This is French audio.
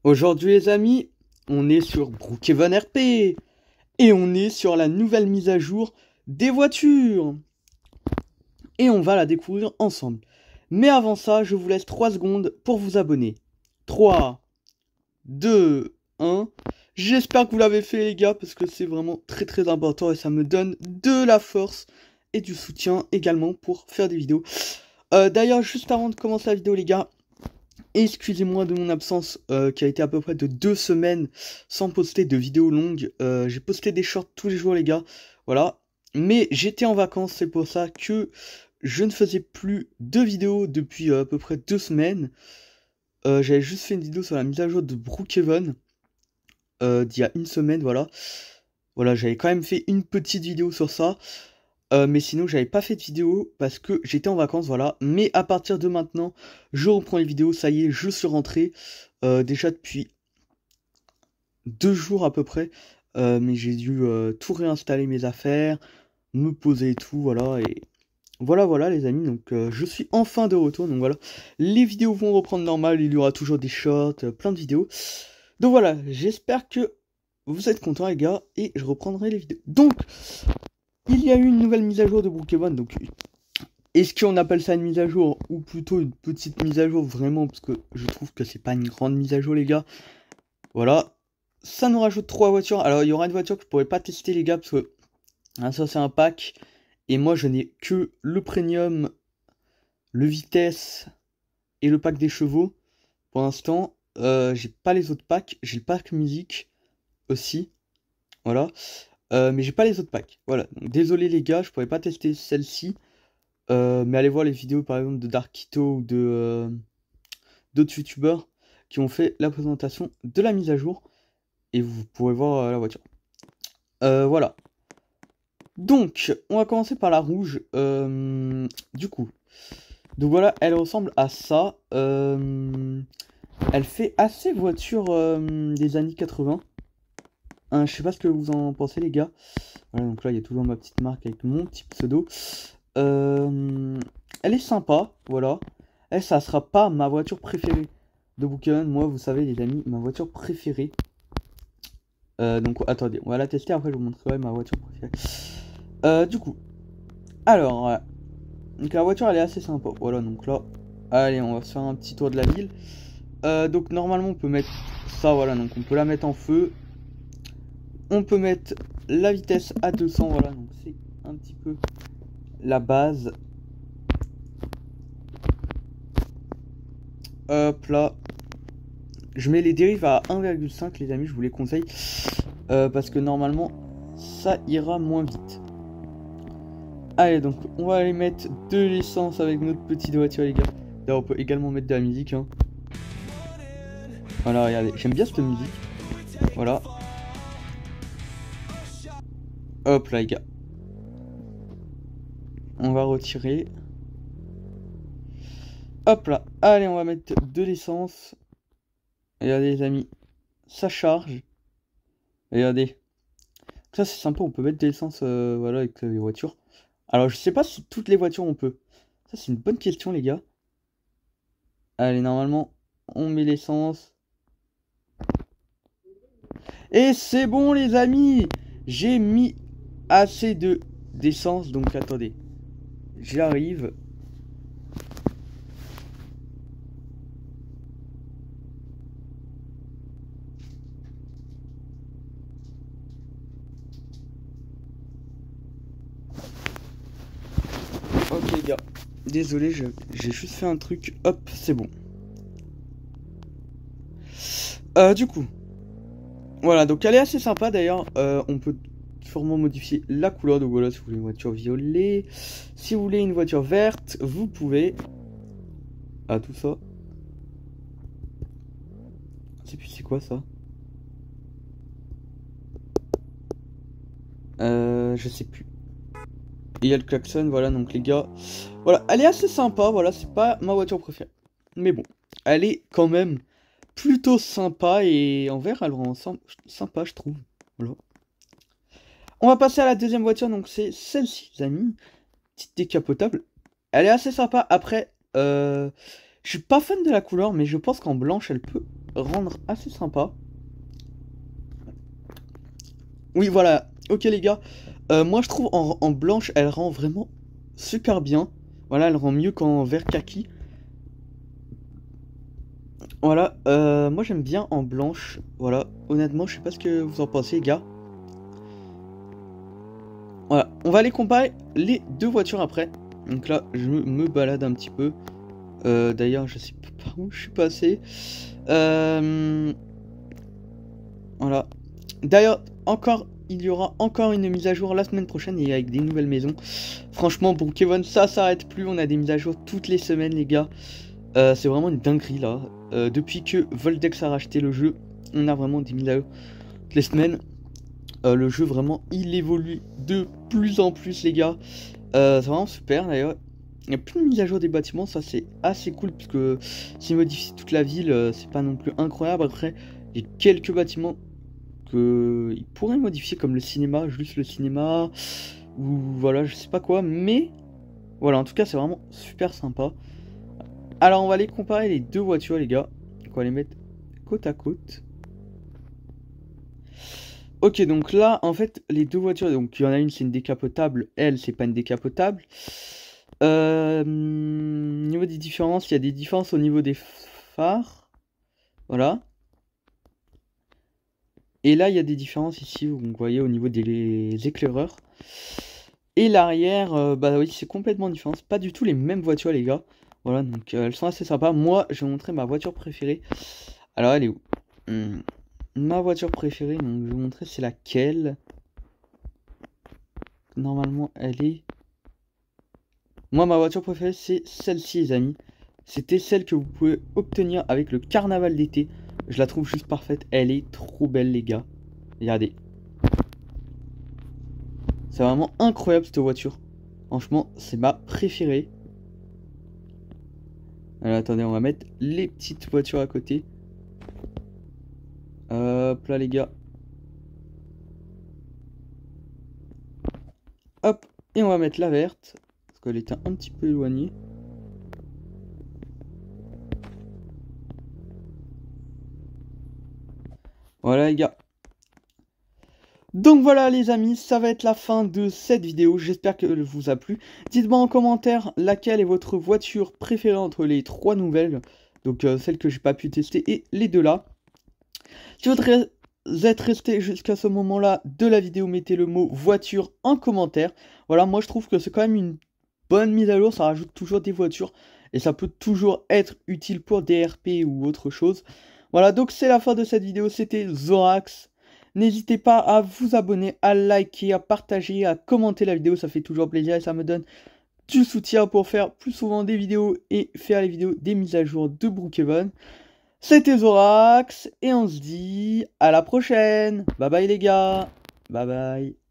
Aujourd'hui les amis, on est sur Brookhaven RP et on est sur la nouvelle mise à jour des voitures et on va la découvrir ensemble. Mais avant ça, je vous laisse 3 secondes pour vous abonner. 3, 2, 1. J'espère que vous l'avez fait les gars parce que c'est vraiment très important et ça me donne de la force et du soutien également pour faire des vidéos. D'ailleurs, juste avant de commencer la vidéo les gars, excusez-moi de mon absence qui a été à peu près de 2 semaines sans poster de vidéos longues. J'ai posté des shorts tous les jours les gars, voilà. Mais j'étais en vacances, c'est pour ça que je ne faisais plus de vidéos depuis à peu près 2 semaines. J'avais juste fait une vidéo sur la mise à jour de Brookhaven d'il y a une semaine, voilà. Voilà, j'avais quand même fait une petite vidéo sur ça. Mais sinon j'avais pas fait de vidéo parce que j'étais en vacances, voilà. Mais à partir de maintenant, je reprends les vidéos, ça y est, je suis rentré. Déjà depuis 2 jours à peu près. Mais j'ai dû tout réinstaller mes affaires, me poser et tout, voilà. Et voilà les amis, donc je suis enfin de retour, donc voilà. Les vidéos vont reprendre normal, il y aura toujours des shorts, plein de vidéos. Donc voilà, j'espère que vous êtes contents les gars, et je reprendrai les vidéos. Donc, il y a eu une nouvelle mise à jour de Brookhaven, donc est-ce qu'on appelle ça une mise à jour ou plutôt une petite mise à jour vraiment, parce que je trouve que c'est pas une grande mise à jour les gars. Voilà, ça nous rajoute 3 voitures. Alors il y aura une voiture que je pourrais pas tester les gars parce que ça c'est un pack et moi je n'ai que le premium, le vitesse et le pack des chevaux pour l'instant. J'ai pas les autres packs, j'ai le pack musique aussi, voilà. Mais j'ai pas les autres packs, voilà. Donc, désolé les gars, je pourrais pas tester celle-ci. Mais allez voir les vidéos par exemple de Darkito ou de d'autres youtubeurs qui ont fait la présentation de la mise à jour. Et vous pourrez voir la voiture. Voilà. Donc, on va commencer par la rouge. Du coup. Donc voilà, elle ressemble à ça. Elle fait assez voiture des années 80. Je sais pas ce que vous en pensez les gars. Voilà, donc là il y a toujours ma petite marque avec mon petit pseudo. Elle est sympa, voilà. Elle, ça sera pas ma voiture préférée de Brookhaven. Moi, vous savez les amis, ma voiture préférée. Donc attendez, on va la tester, après je vous montrerai ma voiture préférée. Du coup, alors, donc la voiture elle est assez sympa. Voilà, donc là, allez, on va se faire un petit tour de la ville. Donc normalement on peut mettre ça, voilà, donc on peut la mettre en feu. On peut mettre la vitesse à 200, voilà, donc c'est un petit peu la base. Hop là. Je mets les dérives à 1,5 les amis, je vous les conseille. Parce que normalement, ça ira moins vite. Allez, donc on va aller mettre de l'essence avec notre petite voiture les gars. D'ailleurs, on peut également mettre de la musique. Hein. Voilà, regardez, j'aime bien cette musique. Voilà. Hop là les gars. On va retirer. Hop là. Allez, on va mettre de l'essence. Regardez les amis, ça charge. Regardez. Ça c'est sympa, on peut mettre de l'essence voilà, avec les voitures. Alors je sais pas si toutes les voitures on peut. Ça c'est une bonne question les gars. Allez, normalement on met l'essence. Et c'est bon les amis. J'ai mis assez d'essence. Donc attendez. J'arrive. Ok les gars. Désolé, j'ai juste fait un truc. Hop, c'est bon. Du coup. Voilà, donc elle est assez sympa d'ailleurs. On peut sûrement modifier la couleur. Donc voilà, si vous voulez une voiture violet, si vous voulez une voiture verte, vous pouvez. Ah, tout ça. Je sais plus c'est quoi ça. Je sais plus. Et il y a le klaxon, voilà, donc les gars. Voilà, elle est assez sympa, voilà, c'est pas ma voiture préférée. Mais bon, elle est quand même plutôt sympa et en vert, elle rend sympa, je trouve. Voilà. On va passer à la deuxième voiture, donc c'est celle-ci, les amis. Petite décapotable. Elle est assez sympa. Après, je suis pas fan de la couleur, mais je pense qu'en blanche, elle peut rendre assez sympa. Oui, voilà. Ok, les gars. Moi, je trouve en blanche, elle rend vraiment super bien. Voilà, elle rend mieux qu'en vert kaki. Voilà. Moi, j'aime bien en blanche. Voilà. Honnêtement, je sais pas ce que vous en pensez, les gars. Voilà. On va aller comparer les deux voitures après. Donc là, je me balade un petit peu. D'ailleurs, je sais pas par où je suis passé. Voilà. D'ailleurs, il y aura encore une mise à jour la semaine prochaine et avec des nouvelles maisons. Franchement, bon, Kevin, ça s'arrête plus. On a des mises à jour toutes les semaines, les gars. C'est vraiment une dinguerie là. Depuis que Voldex a racheté le jeu, on a vraiment des mises à jour toutes les semaines. Le jeu, vraiment, il évolue de plus en plus, les gars. C'est vraiment super d'ailleurs. Il n'y a plus de mise à jour des bâtiments, ça c'est assez cool parce que s'ils modifient toute la ville, c'est pas non plus incroyable. Après, il y a quelques bâtiments qu'ils pourraient modifier comme le cinéma, juste le cinéma, ou voilà, je sais pas quoi, mais voilà, en tout cas c'est vraiment super sympa. Alors on va aller comparer les deux voitures, les gars. On va les mettre côte à côte. Ok, donc là, en fait, les deux voitures, donc il y en a une c'est une décapotable, elle c'est pas une décapotable. Niveau des différences, il y a des différences au niveau des phares. Voilà. Et là, il y a des différences ici, vous voyez, au niveau des éclaireurs. Et l'arrière, bah oui, c'est complètement différent. C'est pas du tout les mêmes voitures, les gars. Voilà, donc elles sont assez sympas. Moi, je vais vous montrer ma voiture préférée. Alors, elle est où? Ma voiture préférée, donc je vais vous montrer c'est laquelle. Normalement, elle est... Moi, ma voiture préférée, c'est celle-ci, les amis. C'était celle que vous pouvez obtenir avec le carnaval d'été. Je la trouve juste parfaite. Elle est trop belle, les gars. Regardez. C'est vraiment incroyable, cette voiture. Franchement, c'est ma préférée. Alors, attendez, on va mettre les petites voitures à côté. Hop là, les gars. Hop. Et on va mettre la verte. Parce qu'elle était un petit peu éloignée. Voilà, les gars. Donc voilà les amis, ça va être la fin de cette vidéo, j'espère qu'elle vous a plu. Dites-moi en commentaire laquelle est votre voiture préférée entre les trois nouvelles, donc celle que j'ai pas pu tester et les deux là. Si vous êtes resté jusqu'à ce moment-là de la vidéo, mettez le mot voiture en commentaire. Voilà, moi je trouve que c'est quand même une bonne mise à jour, ça rajoute toujours des voitures et ça peut toujours être utile pour des RP ou autre chose. Voilà, donc c'est la fin de cette vidéo, c'était Zorax. N'hésitez pas à vous abonner, à liker, à partager, à commenter la vidéo, ça fait toujours plaisir et ça me donne du soutien pour faire plus souvent des vidéos et faire les vidéos des mises à jour de Brookhaven. C'était Zorax et on se dit à la prochaine. Bye bye les gars. Bye bye.